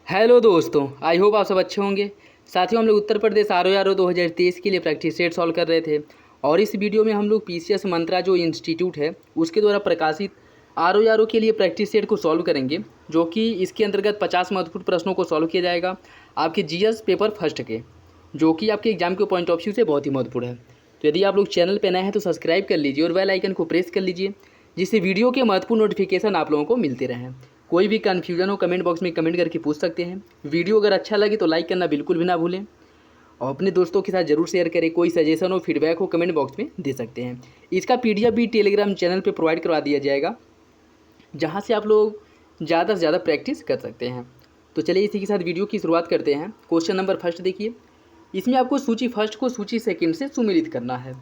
Hello दोस्तों, I hope आप सब अच्छे होंगे। साथियों, हम लोग उत्तर प्रदेश आर 2023 के लिए प्रैक्टिस सेट सॉल्व कर रहे थे और इस वीडियो में हम लोग पीसीएस मंत्रा जो इंस्टीट्यूट है उसके द्वारा प्रकाशित आर के लिए प्रैक्टिस सेट को सॉल्व करेंगे, जो कि इसके अंतर्गत 50 महत्वपूर्ण प्रश्नों को सॉल्व किया जाएगा आपके जीएस पेपर फर्स्ट के, जो कि आपके एग्जाम के पॉइंट ऑफ व्यू से बहुत ही महत्वपूर्ण है। तो यदि आप लोग चैनल पर नए हैं तो सब्सक्राइब कर लीजिए और बेल आइकन को प्रेस कर लीजिए, जिससे वीडियो के महत्वपूर्ण नोटिफिकेशन आप लोगों को मिलते रहें। कोई भी कन्फ्यूजन हो कमेंट बॉक्स में कमेंट करके पूछ सकते हैं। वीडियो अगर अच्छा लगे तो लाइक करना बिल्कुल भी ना भूलें और अपने दोस्तों के साथ जरूर शेयर करें। कोई सजेशन हो फीडबैक हो कमेंट बॉक्स में दे सकते हैं। इसका पीडीएफ भी टेलीग्राम चैनल पे प्रोवाइड करवा दिया जाएगा, जहां से आप लोग ज़्यादा से ज़्यादा प्रैक्टिस कर सकते हैं। तो चलिए इसी के साथ वीडियो की शुरुआत करते हैं। क्वेश्चन नंबर फर्स्ट देखिए, इसमें आपको सूची फर्स्ट को सूची सेकेंड से सुमेलित करना है।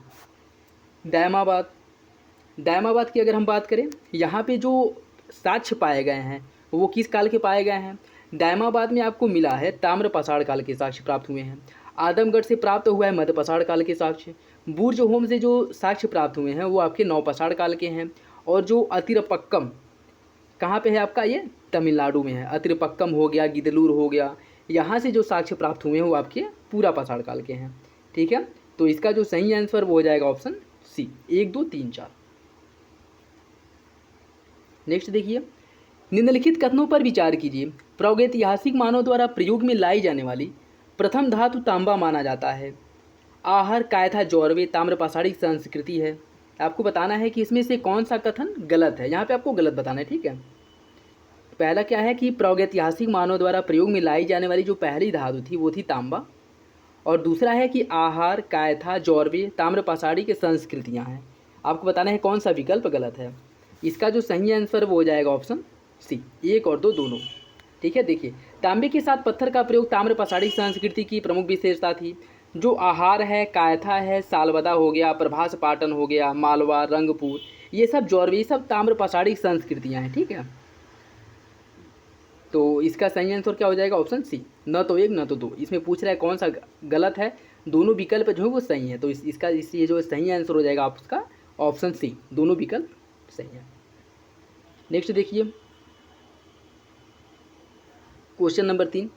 दायमाबाद की अगर हम बात करें, यहाँ पे जो साक्ष्य पाए गए हैं वो किस काल के पाए गए हैं। दायमाबाद में आपको मिला है ताम्र पाषाण काल के साक्ष्य प्राप्त हुए हैं। आदमगढ़ से प्राप्त हुआ है मध्य पाषाण काल के साक्ष्य। बुर्ज होम से जो साक्ष्य प्राप्त हुए हैं वो आपके नवपाषाण काल के हैं। और जो अतिरपक्कम कहाँ पे है आपका, ये तमिलनाडु में है। अतिरपक्कम हो गया, गिदलूर हो गया, यहाँ से जो साक्ष्य प्राप्त हुए हैं वो आपके पूरा पाषाण काल के हैं। ठीक है, तो इसका जो सही आंसर वो हो जाएगा ऑप्शन सी, 1, 2, 3, 4। नेक्स्ट देखिए, निम्नलिखित कथनों पर विचार कीजिए। प्रागैतिहासिक मानव द्वारा प्रयोग में लाई जाने वाली प्रथम धातु तांबा माना जाता है। आहर, कायथा, जौरवे ताम्रपाषाणिक संस्कृति है। आपको बताना है कि इसमें से कौन सा कथन गलत है। यहाँ पे आपको गलत बताना है। ठीक है, पहला क्या है कि प्रागैतिहासिक मानव द्वारा प्रयोग में लाई जाने वाली जो पहली धातु थी वो थी तांबा, और दूसरा है कि आहार, कायथा, जौरवे ताम्रपाषाणिक संस्कृतियाँ हैं। आपको बताना है कौन सा विकल्प गलत है। इसका जो सही आंसर वो हो जाएगा ऑप्शन सी, 1 और 2 दोनों। ठीक है, देखिए, तांबे के साथ पत्थर का प्रयोग ताम्रपाषाणिक संस्कृति की प्रमुख विशेषता थी। जो आहार है, कायथा है, सालबदा हो गया, प्रभास पाटन हो गया, मालवा, रंगपुर, ये सब जौरवी, सब ताम्रपाषाणिक संस्कृतियाँ हैं। ठीक है, तो इसका सही आंसर क्या हो जाएगा ऑप्शन सी, न तो 1 न तो 2। इसमें पूछ रहा है कौन सा गलत है, दोनों विकल्प जो है वो सही है। तो इसका ये जो सही आंसर हो जाएगा आपका ऑप्शन सी, दोनों विकल्प सही है। नेक्स्ट देखिए, क्वेश्चन नंबर 3,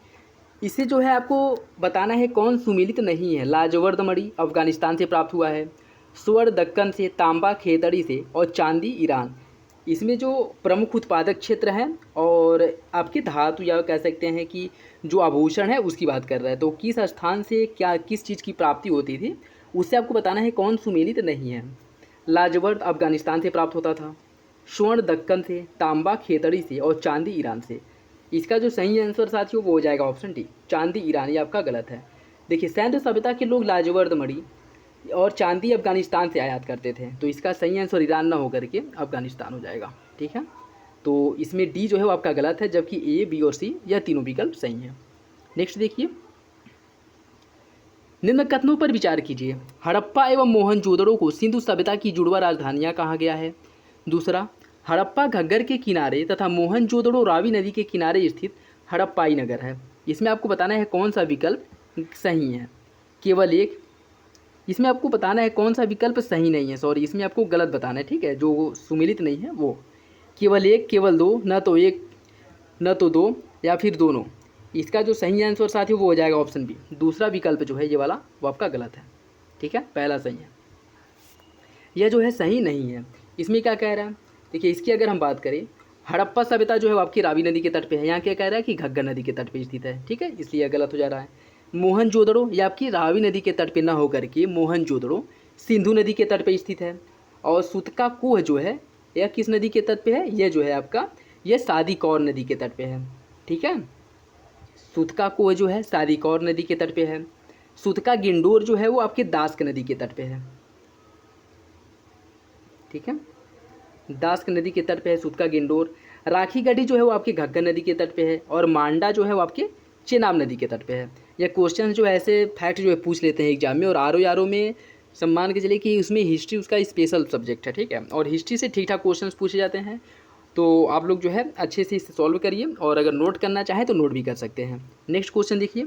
इससे जो है आपको बताना है कौन सुमेलित नहीं है। लाजवर्द मणि अफगानिस्तान से प्राप्त हुआ है, स्वर्ण दक्कन से, तांबा खेतड़ी से और चांदी ईरान। इसमें जो प्रमुख उत्पादक क्षेत्र हैं और आपकी धातु या कह सकते हैं कि जो आभूषण है उसकी बात कर रहा है, तो किस स्थान से क्या किस चीज़ की प्राप्ति होती थी उससे आपको बताना है कौन सुमेलित नहीं है। लाजवर्द अफगानिस्तान से प्राप्त होता था, स्वर्ण दक्कन से, तांबा खेतड़ी से और चांदी ईरान से। इसका जो सही आंसर साथियों वो हो जाएगा ऑप्शन डी, चांदी ईरान। ये आपका गलत है। देखिए, सैन्य सभ्यता के लोग लाजवर्द मणि और चांदी अफगानिस्तान से आयात करते थे, तो इसका सही आंसर ईरान ना होकर के अफगानिस्तान हो जाएगा। ठीक है, तो इसमें डी जो है वो आपका गलत है, जबकि ए, बी और सी यह तीनों विकल्प सही हैं। नेक्स्ट देखिए, निम्न कथनों पर विचार कीजिए। हड़प्पा एवं मोहनजोदड़ो को सिंधु सभ्यता की जुड़वा राजधानियाँ कहा गया है। दूसरा, हड़प्पा घग्गर के किनारे तथा मोहनजोदड़ो रावी नदी के किनारे स्थित हड़प्पाई नगर है। इसमें आपको बताना है कौन सा विकल्प सही है, केवल एक। इसमें आपको बताना है कौन सा विकल्प सही नहीं है, सॉरी इसमें आपको गलत बताना है। ठीक है, जो सुमेलित नहीं है वो केवल 1, केवल 2, न तो 1 न तो 2 या फिर दोनों। इसका जो सही आंसर साथियों वो हो जाएगा ऑप्शन बी, दूसरा विकल्प जो है ये वाला वो आपका गलत है। ठीक है, पहला सही है, यह जो है सही नहीं है। इसमें क्या कह रहा है, देखिए इसकी अगर हम बात करें, हड़प्पा सभ्यता जो है वो आपकी रावी नदी के तट पे है। यहाँ क्या कह रहा है कि घग्गर नदी के तट पे स्थित है। ठीक है, इसलिए यह गलत हो जा रहा है। मोहनजोदड़ो ये आपकी रावी नदी के तट पे ना होकर के मोहनजोदड़ो सिंधु नदी के तट पे स्थित है। और सुतका कुह जो है यह किस नदी के तट पे है, यह जो है आपका यह सादी कौर नदी के तट पे है। ठीक है, सुतका कुह जो है सादी कौर नदी के तट पे है। सुतका गिंडोर जो है वो आपके दास्क नदी के तट पे है। ठीक है, दास्क नदी के तट पे है सुतका गिंडोर। राखी गढ़ी जो है वो आपके घग्गर नदी के तट पे है। और मांडा जो है वो आपके चेनाब नदी के तट पे है। यह क्वेश्चन जो है ऐसे फैक्ट जो है पूछ लेते हैं एग्जाम में, और आर में सम्मान के चलिए कि उसमें हिस्ट्री उसका स्पेशल सब्जेक्ट है। ठीक है, और हिस्ट्री से ठीक ठाक क्वेश्चन पूछे जाते हैं, तो आप लोग जो है अच्छे से इसे सॉल्व करिए, और अगर नोट करना चाहें तो नोट भी कर सकते हैं। नेक्स्ट क्वेश्चन देखिए,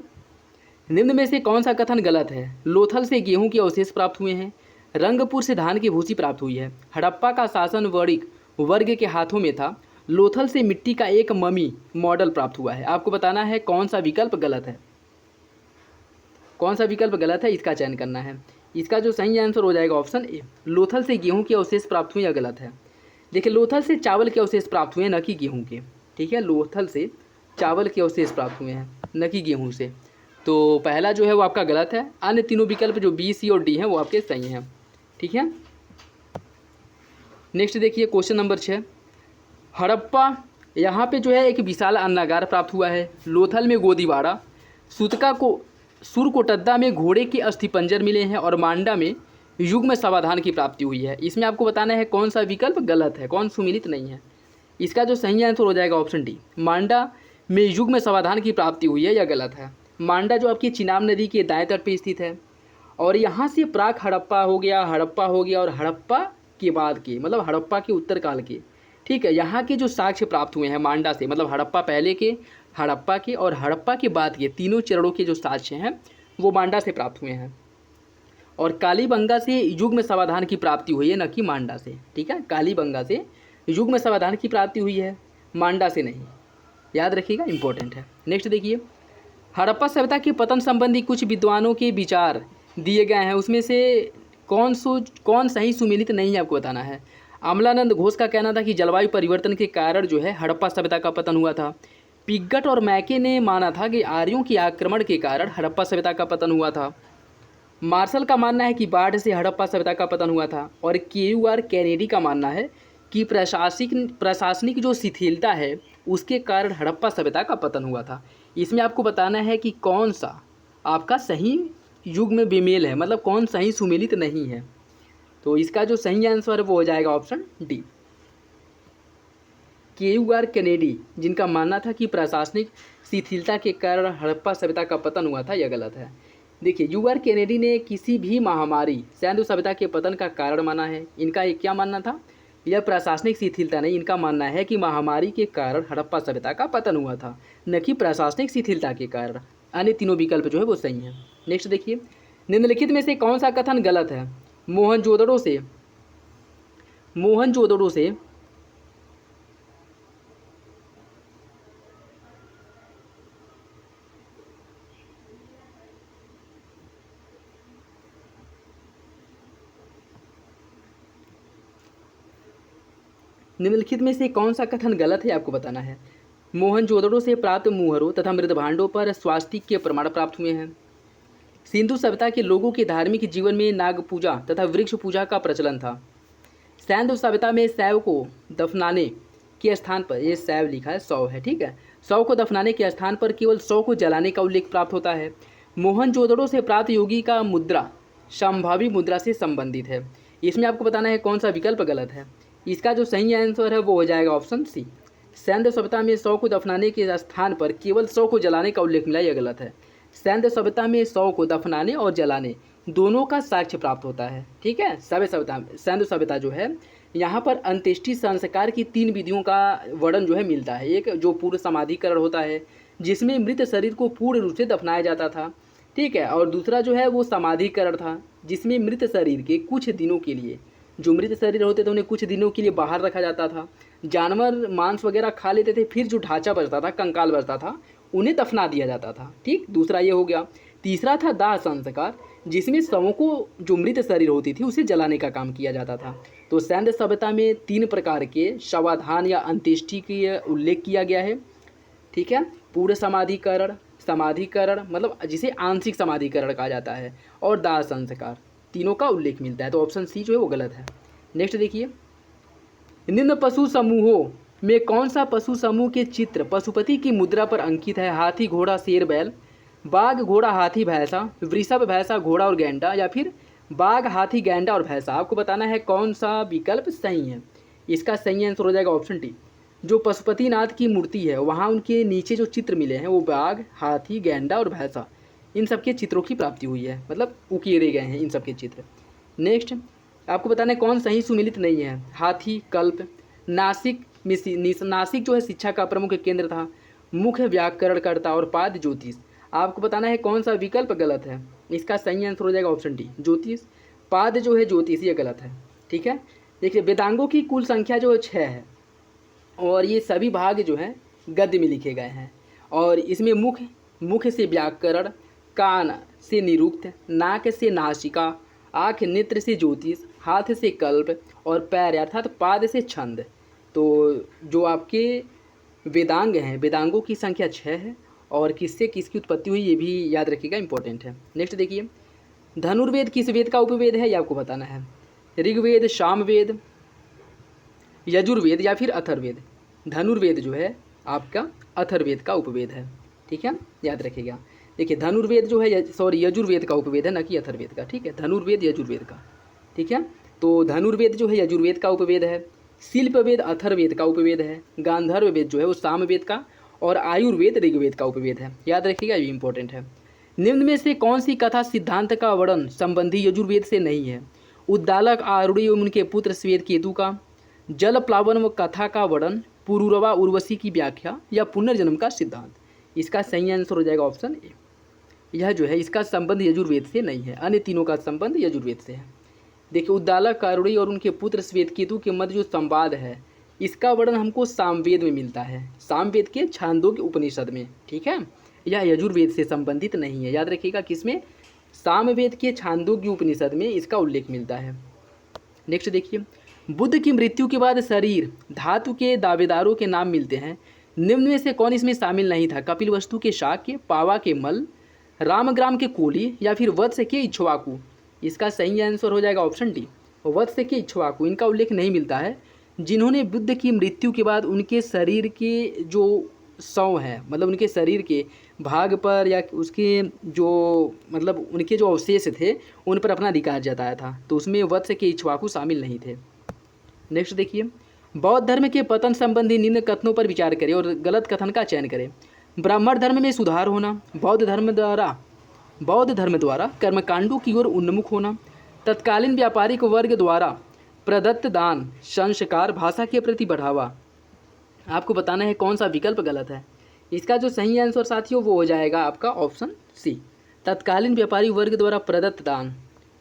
निम्न में से कौन सा कथन गलत है। लोथल से गेहूं के अवशेष प्राप्त हुए हैं, रंगपुर से धान की भूसी प्राप्त हुई है, हड़प्पा का शासन वर्णिक वर्ग के हाथों में था, लोथल से मिट्टी का एक ममी मॉडल प्राप्त हुआ है। आपको बताना है कौन सा विकल्प गलत है, कौन सा विकल्प गलत है, इसका चयन करना है। इसका जो सही आंसर हो जाएगा ऑप्शन ए, लोथल से गेहूं के अवशेष प्राप्त हुए, या गलत है। देखिए लोथल से चावल के अवशेष प्राप्त हुए, न कि गेहूं के। ठीक है, लोथल से चावल के अवशेष प्राप्त हुए हैं, न कि गेहूं से। तो पहला जो है वो आपका गलत है। अन्य तीनों विकल्प जो बी, सी और डी हैं वो आपके सही हैं। ठीक है, नेक्स्ट देखिए क्वेश्चन नंबर 6। हड़प्पा, यहाँ पे जो है एक विशाल अन्नागार प्राप्त हुआ है। लोथल में गोदीवाड़ा, सुरकोटद्दा में घोड़े के अस्थिपंजर मिले हैं और मांडा में युग्म समाधान की प्राप्ति हुई है। इसमें आपको बताना है कौन सा विकल्प गलत है, कौन सुमिलित नहीं है। इसका जो सही आंसर हो जाएगा ऑप्शन डी, मांडा में युग्म समाधान की प्राप्ति हुई है, या गलत है। मांडा जो आपकी चिनाब नदी के दाएं तट पर स्थित है और यहाँ से प्राक हड़प्पा हो गया, और हड़प्पा के बाद के, मतलब हड़प्पा के उत्तर काल के, ठीक है, यहाँ के जो साक्ष्य प्राप्त हुए हैं मांडा से, मतलब हड़प्पा पहले के, हड़प्पा के और हड़प्पा के बाद के तीनों चरणों के जो साक्ष्य हैं वो मांडा से प्राप्त हुए हैं। और कालीबंगा से युग्म समाधान की प्राप्ति हुई है, न कि मांडा से। ठीक है, कालीबंगा से युग्म समाधान की प्राप्ति हुई है, मांडा से नहीं, याद रखिएगा, इंपॉर्टेंट है। नेक्स्ट देखिए, हड़प्पा सभ्यता के पतन संबंधी कुछ विद्वानों के विचार दिए गए हैं, उसमें से कौन सही सुमेलित नहीं है, आपको बताना है। अमलानंद घोष का कहना था कि जलवायु परिवर्तन के कारण जो है हड़प्पा सभ्यता का पतन हुआ था। पिग्गट और मैके ने माना था कि आर्यों के आक्रमण के कारण हड़प्पा सभ्यता का पतन हुआ था। मार्शल का मानना है कि बाढ़ से हड़प्पा सभ्यता का पतन हुआ था। और KUR कैनेडी का मानना है कि प्रशासनिक जो शिथिलता है उसके कारण हड़प्पा सभ्यता का पतन हुआ था। इसमें आपको बताना है कि कौन सा आपका सही युग में बेमेल है, मतलब कौन सही सुमेलित नहीं है। तो इसका जो सही आंसर है वो हो जाएगा ऑप्शन डी, KUR कैनेडी, जिनका मानना था कि प्रशासनिक शिथिलता के कारण हड़प्पा सभ्यता का पतन हुआ था, यह गलत है। देखिए UR कैनेडी ने किसी भी महामारी सिंधु सभ्यता के पतन का कारण माना है। इनका ये क्या मानना था, यह प्रशासनिक शिथिलता नहीं, इनका मानना है कि महामारी के कारण हड़प्पा सभ्यता का पतन हुआ था, न कि प्रशासनिक शिथिलता के कारण। अन्य तीनों विकल्प जो है वो सही हैं। नेक्स्ट देखिए, निम्नलिखित में से कौन सा कथन गलत है। मोहनजोदड़ो से निम्नलिखित में से कौन सा कथन गलत है, आपको बताना है। मोहनजोदड़ो से प्राप्त मुहरों तथा मृदभांडों पर स्वास्तिक के प्रमाण प्राप्त हुए हैं। सिंधु सभ्यता के लोगों के धार्मिक जीवन में नाग पूजा तथा वृक्ष पूजा का प्रचलन था। सिंधु सभ्यता में शैव को दफनाने के स्थान पर, ये शैव लिखा है, शव है, ठीक है, शव को दफनाने के स्थान पर केवल शव को जलाने का उल्लेख प्राप्त होता है। मोहनजोदड़ो से प्राप्त योगी का मुद्रा संभावी मुद्रा से संबंधित है। इसमें आपको बताना है कौन सा विकल्प गलत है। इसका जो सही आंसर है वो हो जाएगा ऑप्शन सी, सिंधु सभ्यता में शव को दफनाने के स्थान पर केवल शव को जलाने का उल्लेख मिला, यह गलत है। सिंधु सभ्यता में शव को दफनाने और जलाने दोनों का साक्ष्य प्राप्त होता है। ठीक है, सिंधु सभ्यता जो है यहाँ पर अंत्येष्टि संस्कार की 3 विधियों का वर्णन जो है मिलता है। एक जो पूर्ण समाधिकरण होता है, जिसमें मृत शरीर को पूर्ण रूप से दफनाया जाता था, ठीक है, और दूसरा जो है वो समाधिकरण था, जिसमें मृत शरीर के कुछ दिनों के लिए, जो मृत शरीर होते थे उन्हें कुछ दिनों के लिए बाहर रखा जाता था, जानवर मांस वगैरह खा लेते थे, फिर जो ढांचा बचता था, कंकाल बचता था, उन्हें दफना दिया जाता था। ठीक, दूसरा ये हो गया। तीसरा था दाह संस्कार, जिसमें शवों को, जो मृत शरीर होती थी, उसे जलाने का काम किया जाता था। तो सिंधु सभ्यता में 3 प्रकार के शवाधान या अंत्येष्टि की उल्लेख किया गया है। ठीक है, पूर्ण समाधिकरण मतलब जिसे आंशिक समाधिकरण कहा जाता है, और दाह संस्कार, तीनों का उल्लेख मिलता है। तो ऑप्शन सी जो है वो गलत है। नेक्स्ट देखिए, निम्न पशु समूहों में कौन सा पशु समूह के चित्र पशुपति की मुद्रा पर अंकित है। हाथी, घोड़ा, शेर, बैल, बाघ, घोड़ा, हाथी, भैंसा, वृषभ, भैंसा, घोड़ा और गैंडा, या फिर बाघ, हाथी, गैंडा और भैंसा। आपको बताना है कौन सा विकल्प सही है। इसका सही आंसर हो जाएगा ऑप्शन डी, जो पशुपतिनाथ की मूर्ति है वहाँ उनके नीचे जो चित्र मिले हैं वो बाघ, हाथी, गैंडा और भैंसा, इन सबके चित्रों की प्राप्ति हुई है, मतलब उकेरे गए हैं इन सबके चित्र। नेक्स्ट आपको बताना है कौन सही सुमिलित नहीं है। हाथी, कल्प, नासिक जो है शिक्षा का प्रमुख केंद्र था, मुख्य व्याकरणकर्ता और पाद ज्योतिष। आपको बताना है कौन सा विकल्प गलत है। इसका सही आंसर हो जाएगा ऑप्शन डी, ज्योतिष। पाद जो है ज्योतिष, ये गलत है। ठीक है, देखिए वेदांगों की कुल संख्या जो है 6 है। और ये सभी भाग जो हैं गद्य में लिखे गए हैं। और इसमें मुख से व्याकरण, कान से निरुक्त, नाक से नासिका, आँख नेत्र से ज्योतिष, हाथ से कल्प और पैर अर्थात पाद से छंद। तो जो आपके वेदांग हैं, वेदांगों की संख्या 6 है और किससे किसकी उत्पत्ति हुई ये भी याद रखिएगा, इंपॉर्टेंट है। नेक्स्ट देखिए, धनुर्वेद किस वेद का उपवेद है, ये आपको बताना है। ऋग्वेद, सामवेद, यजुर्वेद या फिर अथर्ववेद। धनुर्वेद जो है आपका अथर्ववेद का उपवेद है, ठीक है, याद रखिएगा। देखिए धनुर्वेद जो है यजुर्वेद का उपवेद है, न कि अथर्ववेद का, ठीक है, धनुर्वेद यजुर्वेद का, ठीक है। तो धनुर्वेद जो है यजुर्वेद का उपवेद है, शिल्पवेद अथर्ववेद का उपवेद है, गांधर्व वेद जो है वो सामवेद का, और आयुर्वेद ऋग्वेद का उपवेद है, याद रखिएगा, ये इंपॉर्टेंट है। निम्न में से कौन सी कथा सिद्धांत का वर्णन संबंधी यजुर्वेद से नहीं है? उद्दालक आरूढ़ी एवं उनके पुत्र श्वेत केतु का, जल प्लावन व कथा का वर्णन, पुरुरवा उर्वशी की व्याख्या, या पुनर्जन्म का सिद्धांत। इसका सही आंसर हो जाएगा ऑप्शन ए। यह जो है इसका संबंध यजुर्वेद से नहीं है, अन्य तीनों का संबंध यजुर्वेद से है। देखिए उद्दालक आरूढ़ी और उनके पुत्र श्वेत केतु के मध्य जो संवाद है इसका वर्णन हमको सामवेद में मिलता है, सामवेद के छांदोग्य उपनिषद में, ठीक है। यह यजुर्वेद से संबंधित नहीं है, याद रखिएगा, किसमें? सामवेद के छांदोग्य उपनिषद में इसका उल्लेख मिलता है। नेक्स्ट देखिए, बुद्ध की मृत्यु के बाद शरीर धातु के दावेदारों के नाम मिलते हैं, निम्न में से कौन इसमें शामिल नहीं था? कपिलवस्तु के शाक्य, पावा के मल, रामग्राम के कोली, या फिर वत्स के इक्ष्वाकु। इसका सही आंसर हो जाएगा ऑप्शन डी, वत्स के इक्ष्वाकु। इनका उल्लेख नहीं मिलता है। जिन्होंने बुद्ध की मृत्यु के बाद उनके शरीर के जो शव हैं, मतलब उनके शरीर के भाग पर या उसके जो मतलब उनके जो अवशेष थे उन पर अपना अधिकार जताया था, तो उसमें वत्स के इक्ष्वाकु शामिल नहीं थे। नेक्स्ट देखिए, बौद्ध धर्म के पतन संबंधी निम्न कथनों पर विचार करें और गलत कथन का चयन करें। ब्राह्मण धर्म में सुधार होना, बौद्ध धर्म द्वारा कर्मकांडों की ओर उन्मुख होना, तत्कालीन व्यापारिक वर्ग द्वारा प्रदत्त दान, संस्कार, भाषा के प्रति बढ़ावा। आपको बताना है कौन सा विकल्प गलत है। इसका जो सही आंसर साथियों वो हो जाएगा आपका ऑप्शन सी, तत्कालीन व्यापारी वर्ग द्वारा प्रदत्त दान।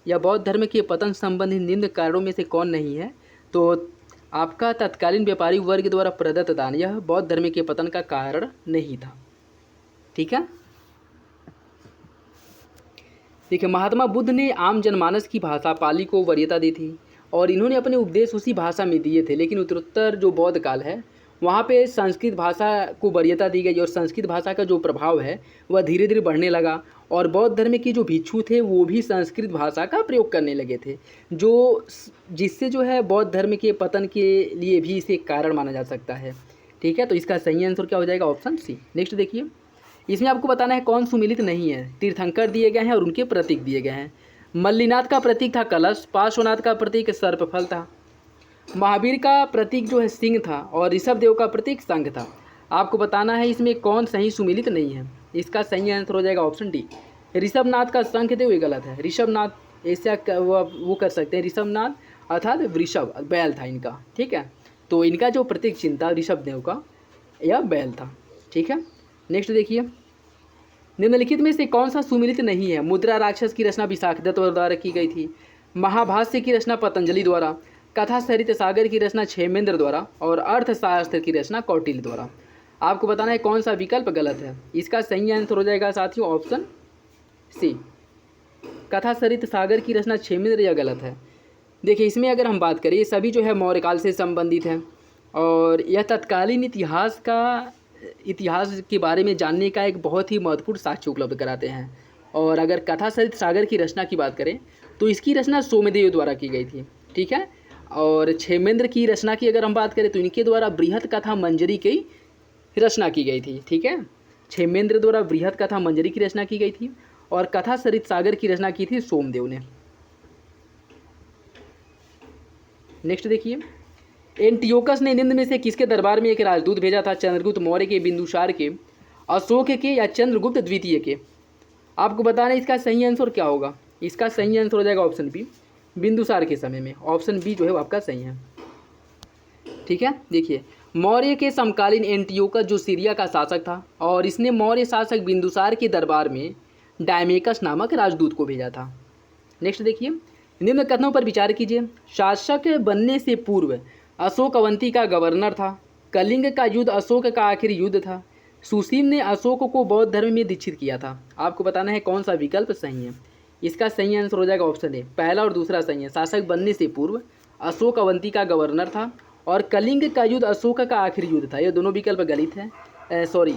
या बौद्ध धर्म के पतन संबंधी निम्न कारणों में से कौन नहीं है? तो आपका तत्कालीन व्यापारी वर्ग द्वारा प्रदत्त दान यह बौद्ध धर्म के पतन का कारण नहीं था, ठीक है। देखिए महात्मा बुद्ध ने आम जनमानस की भाषा पाली को वरीयता दी थी और इन्होंने अपने उपदेश उसी भाषा में दिए थे, लेकिन उत्तरोत्तर जो बौद्ध काल है वहाँ पे संस्कृत भाषा को वरीयता दी गई और संस्कृत भाषा का जो प्रभाव है वह धीरे धीरे बढ़ने लगा और बौद्ध धर्म के जो भिक्षु थे वो भी संस्कृत भाषा का प्रयोग करने लगे थे, जो जिससे जो है बौद्ध धर्म के पतन के लिए भी इसे कारण माना जा सकता है, ठीक है। तो इसका सही आंसर क्या हो जाएगा? Option C. नेक्स्ट देखिए, इसमें आपको बताना है कौन सुमिलित नहीं है। तीर्थंकर दिए गए हैं और उनके प्रतीक दिए गए हैं। मल्लीनाथ का प्रतीक था कलश, पार्श्वनाथ का प्रतीक सर्पफल था, महावीर का प्रतीक जो है सिंह था और ऋषभ देव का प्रतीक शंख था। आपको बताना है इसमें कौन सही सुमिलित नहीं है। इसका सही आंसर हो जाएगा ऑप्शन डी, ऋषभनाथ का शंख देव, ये गलत है। ऋषभनाथ ऐसा वो कर सकते हैं, ऋषभनाथ अर्थात वृषभ बैल था इनका, ठीक है। तो इनका जो प्रतीक चिन्ह था ऋषभ देव का यह बैल था, ठीक है। नेक्स्ट देखिए, निम्नलिखित में से कौन सा सुमिलित नहीं है? मुद्रा राक्षस की रचना विशाखदत्त द्वारा की गई थी, महाभाष्य की रचना पतंजलि द्वारा, कथा सरित सागर की रचना क्षेमेंद्र द्वारा और अर्थशास्त्र की रचना कौटिल्य द्वारा। आपको बताना है कौन सा विकल्प गलत है। इसका सही आंसर हो जाएगा साथियों ऑप्शन सी, कथा सरित सागर की रचना क्षेमेंद्र, यह गलत है। देखिए इसमें अगर हम बात करें ये सभी जो है मौर्य काल से संबंधित हैं और यह तत्कालीन इतिहास के बारे में जानने का एक बहुत ही महत्वपूर्ण साक्ष्य उपलब्ध कराते हैं। और अगर कथा सरित सागर की रचना की बात करें तो इसकी रचना सोमदेव द्वारा की गई थी, ठीक है। और क्षेमेंद्र की रचना की अगर हम बात करें तो इनके द्वारा बृहत कथा मंजरी की रचना की गई थी, ठीक है। क्षेमेंद्र द्वारा बृहत कथा मंजरी की रचना की गई थी और कथा सरित सागर की रचना की थी सोमदेव ने। नेक्स्ट देखिए, एंटियोकस ने निम्न में से किसके दरबार में एक राजदूत भेजा था? चंद्रगुप्त मौर्य के, बिंदुसार के, अशोक के या चंद्रगुप्त द्वितीय के? आपको बताना है इसका सही आंसर क्या होगा। इसका सही आंसर हो जाएगा ऑप्शन बी, बिंदुसार के समय में। ऑप्शन बी जो है वो आपका सही है, ठीक है। देखिए मौर्य के समकालीन एंटियोकस जो सीरिया का शासक था और इसने मौर्य शासक बिंदुसार के दरबार में डायमेकस नामक राजदूत को भेजा था। नेक्स्ट देखिए, निम्न कथनों पर विचार कीजिए। शासक बनने से पूर्व अशोक अवंती का गवर्नर था, कलिंग का युद्ध अशोक का आखिरी युद्ध था। सुसीम ने अशोक को बौद्ध धर्म में दीक्षित किया था। आपको बताना है कौन सा विकल्प सही है। इसका सही आंसर हो जाएगा ऑप्शन ए, पहला और दूसरा सही है। शासक बनने से पूर्व अशोक अवंती का गवर्नर था और कलिंग का युद्ध अशोक का आखिरी युद्ध था। ये दोनों विकल्प गलत है,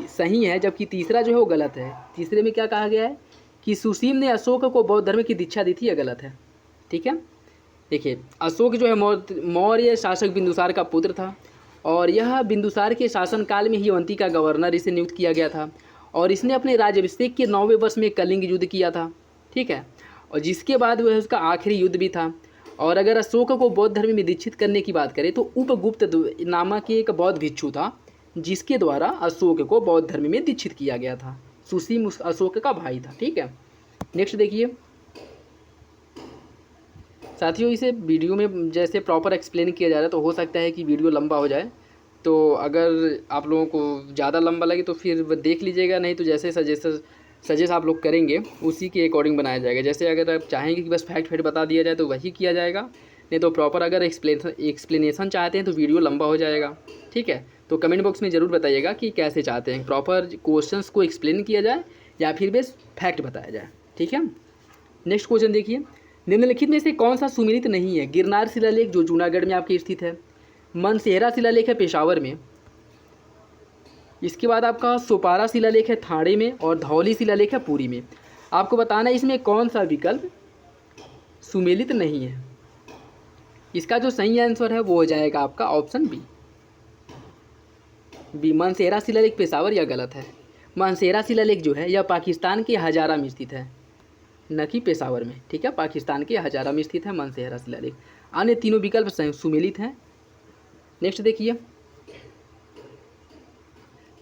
सही है, जबकि तीसरा जो है वो गलत है। तीसरे में क्या कहा गया है कि सुसीम ने अशोक को बौद्ध धर्म की दीक्षा दी थी, यह गलत है। ठीक है, देखिए अशोक जो है मौर्य शासक बिंदुसार का पुत्र था और यह बिंदुसार के शासनकाल में ही अवंती का गवर्नर इसे नियुक्त किया गया था और इसने अपने राज्याभिषेक के 9वें वर्ष में कलिंग युद्ध किया था। ठीक है, और जिसके बाद वह उसका आखिरी युद्ध भी था। और अगर अशोक को बौद्ध धर्म में दीक्षित करने की बात करें तो उपगुप्त नामक एक बौद्ध भिक्षु था जिसके द्वारा अशोक को बौद्ध धर्म में दीक्षित किया गया था। सुसीम अशोक का भाई था। ठीक है, नेक्स्ट देखिए साथियों, इसे वीडियो में जैसे प्रॉपर एक्सप्लेन किया जा रहा है तो हो सकता है कि वीडियो लंबा हो जाए, तो अगर आप लोगों को ज़्यादा लंबा लगे तो फिर देख लीजिएगा, नहीं तो जैसे सजेस्ट आप लोग करेंगे उसी के अकॉर्डिंग बनाया जाएगा। जैसे अगर आप चाहेंगे कि बस फैक्ट बता दिया जाए तो वही किया जाएगा, नहीं तो प्रॉपर अगर एक्सप्लेनेशन चाहते हैं तो वीडियो लंबा हो जाएगा। ठीक है, तो कमेंट बॉक्स में ज़रूर बताइएगा कि कैसे चाहते हैं, प्रॉपर क्वेश्चंस को एक्सप्लेन किया जाए या फिर बस फैक्ट बताया जाए। ठीक है, नेक्स्ट क्वेश्चन देखिए, निम्नलिखित में से कौन सा सुमेलित नहीं है। गिरनार शिलालेख जो जूनागढ़ में आपके स्थित है, मनसेहरा शिलालेख है पेशावर में, इसके बाद आपका सोपारा शिलालेख है थाणे में और धौली शिलालेख है पुरी में। आपको बताना है इसमें कौन सा विकल्प सुमेलित नहीं है। इसका जो सही आंसर है वो हो जाएगा आपका ऑप्शन बी, मनसेहरा शिलालेख पेशावर। यह गलत है। मनसेहरा शिलालेख जो है यह पाकिस्तान के हजारा में स्थित है, न कि पेशावर में। ठीक है, पाकिस्तान के हजारा में स्थित है मनसेहरा शिलालेख। अन्य तीनों विकल्प सुमेलित हैं। नेक्स्ट देखिए,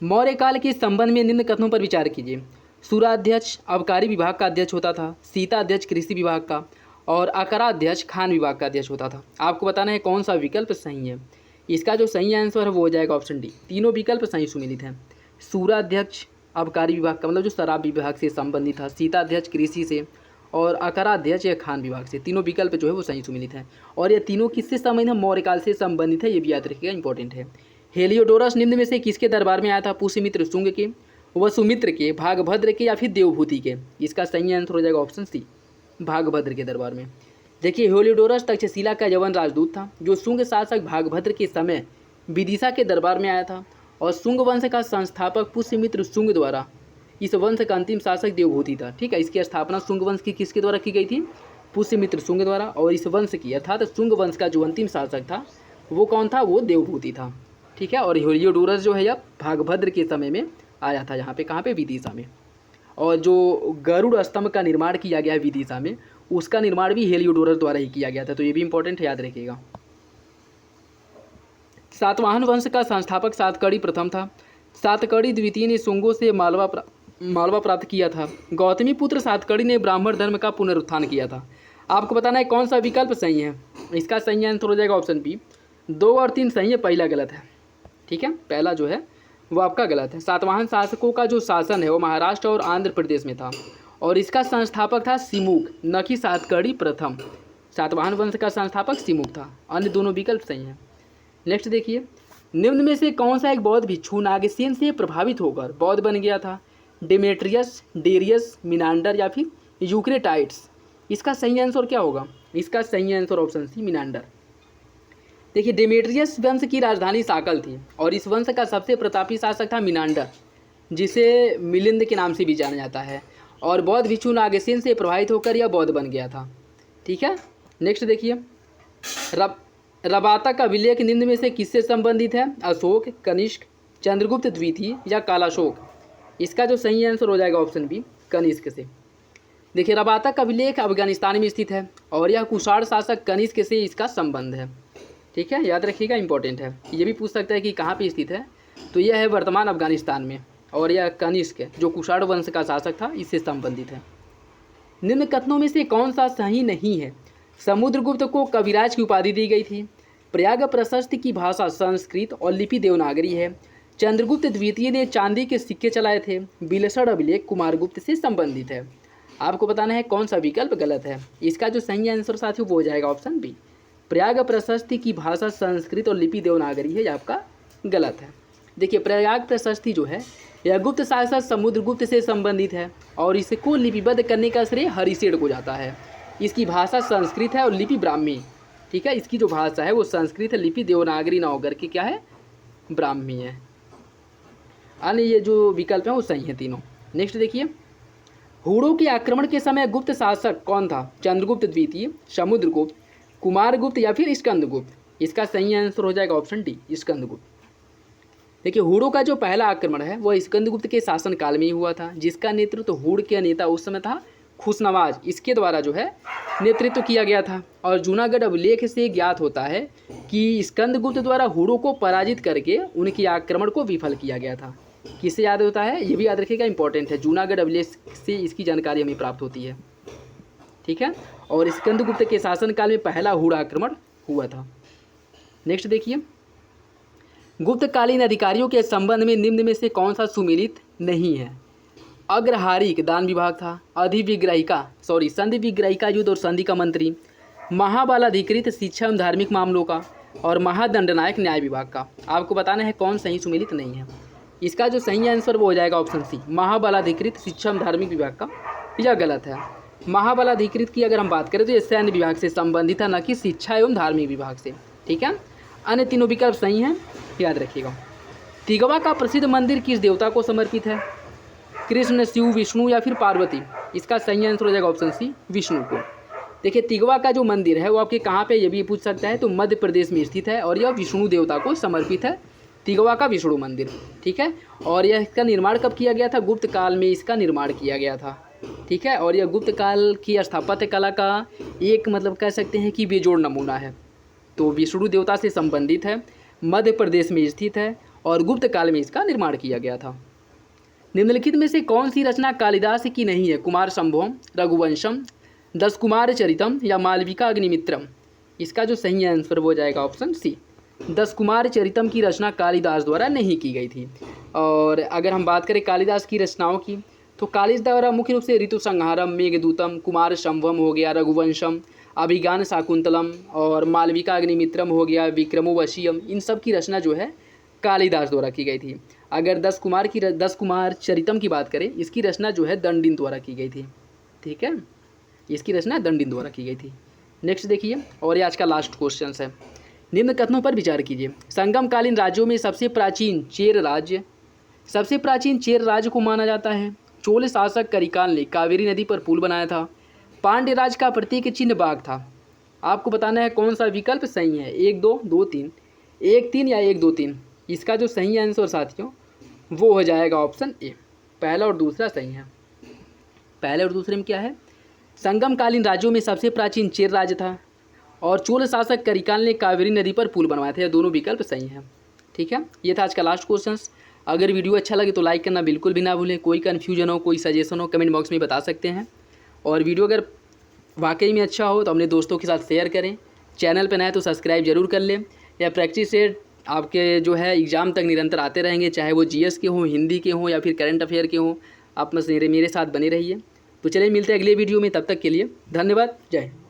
मौर्य काल के संबंध में निम्न कथनों पर विचार कीजिए। सूराध्यक्ष अबकारी विभाग का अध्यक्ष होता था, सीता अध्यक्ष कृषि विभाग का और अकराध्यक्ष खान विभाग का अध्यक्ष होता था। आपको बताना है कौन सा विकल्प सही है। इसका जो सही आंसर है वो हो जाएगा ऑप्शन डी, तीनों विकल्प सही सुमेलित हैं। सूराध्यक्ष अबकारी विभाग का मतलब जो शराब विभाग से संबंधित था, सीता अध्यक्ष कृषि से और अकराध्यक्ष या खान विभाग से, तीनों विकल्प जो है वो सही सुमेलित हैं। और ये तीनों किससे संबंधित है, मौर्य काल से संबंधित है, ये भी याद रखिएगा, इंपॉर्टेंट है। हेलियोडोरस निम्न में से किसके दरबार में आया था, पुष्यमित्र शुंग के, वसुमित्र के, भागभद्र के या फिर देवभूति के। इसका सही आंसर हो जाएगा ऑप्शन सी, भागभद्र के दरबार में। देखिए हेलियोडोरस तक्षशिला का यवन राजदूत था जो शुंग शासक भागभद्र के समय विदिशा के दरबार में आया था और शुंग वंश का संस्थापक पुष्यमित्र शुंग द्वारा इस वंश का अंतिम शासक देवभूति था। ठीक है, इसकी स्थापना शुंग वंश की किसके द्वारा की गई थी, पुष्यमित्र शुंग द्वारा। और इस वंश की अर्थात शुंग वंश का जो अंतिम शासक था वो कौन था, वो देवभूति था। ठीक है, और हेलियोडोरस जो है यह भागभद्र के समय में आया था, यहाँ पे कहाँ पे, विदिशा में। और जो गरुड़ स्तंभ का निर्माण किया गया है विदिशा में, उसका निर्माण भी हेलियोडोरस द्वारा ही किया गया था, तो ये भी इंपॉर्टेंट है, याद रखिएगा। सातवाहन वंश का संस्थापक सातकर्णी प्रथम था। सातकर्णी द्वितीय ने शुंगों से मालवा प्राप्त किया था। गौतमी पुत्र सातकर्णी ने ब्राह्मण धर्म का पुनरुत्थान किया था। आपको बताना है कौन सा विकल्प सही है। इसका सही आंसर हो जाएगा ऑप्शन बी, 2 और 3 सही है, पहला गलत है। ठीक है, पहला जो है वो आपका गलत है। सातवाहन शासकों का जो शासन है वो महाराष्ट्र और आंध्र प्रदेश में था और इसका संस्थापक था सिमुक, न कि सातकर्णी प्रथम। सातवाहन वंश का संस्थापक सिमुक था। अन्य दोनों विकल्प सही हैं। नेक्स्ट देखिए, निम्न में से कौन सा एक बौद्ध भिक्षु नागसेन से प्रभावित होकर बौद्ध बन गया था, डेमेट्रियस, डेरियस, मिनांडर या फिर यूक्रेटाइड्स। इसका सही आंसर क्या होगा, इसका सही आंसर ऑप्शन सी, मिनांडर। देखिए डेमेट्रियस वंश की राजधानी साकल थी और इस वंश का सबसे प्रतापी शासक था मिनांडर, जिसे मिलिंद के नाम से भी जाना जाता है। और बौद्ध भिक्षु नागसेन से प्रभावित होकर यह बौद्ध बन गया था। ठीक है, नेक्स्ट देखिए, रबाता का अभिलेख निम्न में से किससे संबंधित है, अशोक, कनिष्क, चंद्रगुप्त द्वितीय या कालाशोक। इसका जो सही आंसर हो जाएगा ऑप्शन बी, कनिष्क से। देखिए रबाता का अभिलेख अफगानिस्तान में स्थित है और यह कुषाण शासक कनिष्क से इसका संबंध है। ठीक है, याद रखिएगा, इंपॉर्टेंट है। ये भी पूछ सकता है कि कहाँ पे स्थित है, तो यह है वर्तमान अफगानिस्तान में और यह कनिष्क जो कुषाण वंश का शासक था इससे संबंधित है। निम्न कथनों में से कौन सा सही नहीं है। समुद्रगुप्त को कविराज की उपाधि दी गई थी। प्रयाग प्रशस्ति की भाषा संस्कृत और लिपि देवनागरी है। चंद्रगुप्त द्वितीय ने चांदी के सिक्के चलाए थे। बिलसड़ अभिलेख कुमारगुप्त से संबंधित है। आपको बताना है कौन सा विकल्प गलत है। इसका जो सही आंसर साथियों वो हो जाएगा ऑप्शन बी, प्रयाग प्रशस्ति की भाषा संस्कृत और लिपि देवनागरी है, ये आपका गलत है। देखिए प्रयाग प्रशस्ति जो है यह गुप्त शासक समुद्रगुप्त से संबंधित है और इसको लिपिबद्ध करने का श्रेय हरिशेन को जाता है। इसकी भाषा संस्कृत है और लिपि ब्राह्मी। ठीक है, इसकी जो भाषा है वो संस्कृत है, लिपि देवनागरी ना होकर के क्या है, ब्राह्मी है। अन्य ये जो विकल्प हैं वो सही हैं तीनों। नेक्स्ट देखिए, हुड़ों के आक्रमण के समय गुप्त शासक कौन था? चंद्रगुप्त द्वितीय, समुद्रगुप्त, कुमारगुप्त या फिर स्कंदगुप्त। इसका सही आंसर हो जाएगा ऑप्शन डी, स्कंदगुप्त। देखिए हुड़ों का जो पहला आक्रमण है वह स्कंदगुप्त के शासन काल में ही हुआ था, जिसका नेतृत्व हुड़ के नेता उस समय था खुशनवाज, इसके द्वारा जो है नेतृत्व किया गया था। और जूनागढ़ अभिलेख से ज्ञात होता है कि स्कंदगुप्त द्वारा हुड़ों को पराजित करके उनके आक्रमण को विफल किया गया था। किससे याद होता है, ये भी याद रखिएगा, इंपॉर्टेंट है, जूनागढ़ अभिलेख से इसकी जानकारी हमें प्राप्त होती है। ठीक है, और स्कंदगुप्त के शासनकाल में पहला हुड़ आक्रमण हुआ था। नेक्स्ट देखिए, गुप्तकालीन अधिकारियों के संबंध में निम्न में से कौन सा सुमेलित नहीं है? अग्रहारिक दान विभाग था, संधि विग्रहिका युद्ध और संधि का मंत्री, महाबलाधिकृत शिक्षा एवं धार्मिक मामलों का और महादंडनायक न्याय विभाग का। आपको बताना है कौन सही सुमेलित नहीं है। इसका जो सही आंसर वो हो जाएगा ऑप्शन सी, महाबलाधिकृत शिक्षा एवं धार्मिक विभाग का। यह गलत है। महाबलाधिकृत की अगर हम बात करें तो ये सैन्य विभाग से संबंधित है, न कि शिक्षा एवं धार्मिक विभाग से। ठीक है, अन्य तीनों विकल्प सही हैं, याद रखिएगा। तिगवा का प्रसिद्ध मंदिर किस देवता को समर्पित है? कृष्ण, शिव, विष्णु या फिर पार्वती। इसका सही आंसर हो जाएगा ऑप्शन सी, विष्णु को। देखिए तिगवा का जो मंदिर है वो आपके कहाँ पे, ये भी पूछ सकता है, तो मध्य प्रदेश में स्थित है और यह विष्णु देवता को समर्पित है, तिगवा का विष्णु मंदिर। ठीक है, और यह इसका निर्माण कब किया गया था? गुप्त काल में इसका निर्माण किया गया था। ठीक है, और यह गुप्त काल की स्थापत्य कला का एक मतलब कह सकते हैं कि बेजोड़ नमूना है। तो विष्णु देवता से संबंधित है, मध्य प्रदेश में स्थित है और गुप्त काल में इसका निर्माण किया गया था। निम्नलिखित में से कौन सी रचना कालिदास की नहीं है? कुमार संभवम, रघुवंशम, दस कुमार चरितम या मालविका अग्निमित्रम। इसका जो सही आंसर हो जाएगा ऑप्शन सी, दस कुमार चरितम की रचना कालिदास द्वारा नहीं की गई थी। और अगर हम बात करें कालिदास की रचनाओं की, तो कालिदास द्वारा मुख्य रूप से ऋतु संहारम, मेघदूतम, कुमार संभवम हो गया, रघुवंशम, अभिज्ञान शाकुंतलम और मालविका अग्निमित्रम हो गया, विक्रमोर्वशीयम, इन सब की रचना जो है कालिदास द्वारा की गई थी। अगर दस कुमार चरितम की बात करें, इसकी रचना जो है दंडिन द्वारा की गई थी। ठीक है, इसकी रचना दंडिन द्वारा की गई थी। नेक्स्ट देखिए, और ये आज का लास्ट क्वेश्चन है। निम्न कथनों पर विचार कीजिए। संगमकालीन राज्यों में सबसे प्राचीन चेर राज्य को माना जाता है। चोल शासक करिकाल ने कावेरी नदी पर पुल बनाया था। पांड्य राज का प्रतीक चिन्ह बाघ था। आपको बताना है कौन सा विकल्प सही है, 1 2 2 3, 1 3 या 1 2 3। इसका जो सही आंसर साथियों वो हो जाएगा ऑप्शन ए, पहला और दूसरा सही है। पहले और दूसरे में क्या है? संगमकालीन राज्यों में सबसे प्राचीन चेर राज्य था और चोल शासक करिकाल ने कावेरी नदी पर पुल बनवाए थे। दोनों विकल्प सही हैं। ठीक है, ये था आज का लास्ट क्वेश्चन। अगर वीडियो अच्छा लगे तो लाइक करना बिल्कुल भी ना भूलें। कोई कन्फ्यूजन हो, कोई सजेशन हो, कमेंट बॉक्स में बता सकते हैं। और वीडियो अगर वाकई में अच्छा हो तो अपने दोस्तों के साथ शेयर करें। चैनल पर नए तो सब्सक्राइब जरूर कर लें। या प्रैक्टिस सेट आपके जो है एग्ज़ाम तक निरंतर आते रहेंगे, चाहे वो जीएस के हों, हिंदी के हों या फिर करंट अफेयर के हों। आप मेरे साथ बने रहिए। तो चलिए मिलते हैं अगले वीडियो में, तब तक के लिए धन्यवाद। जय हिंद।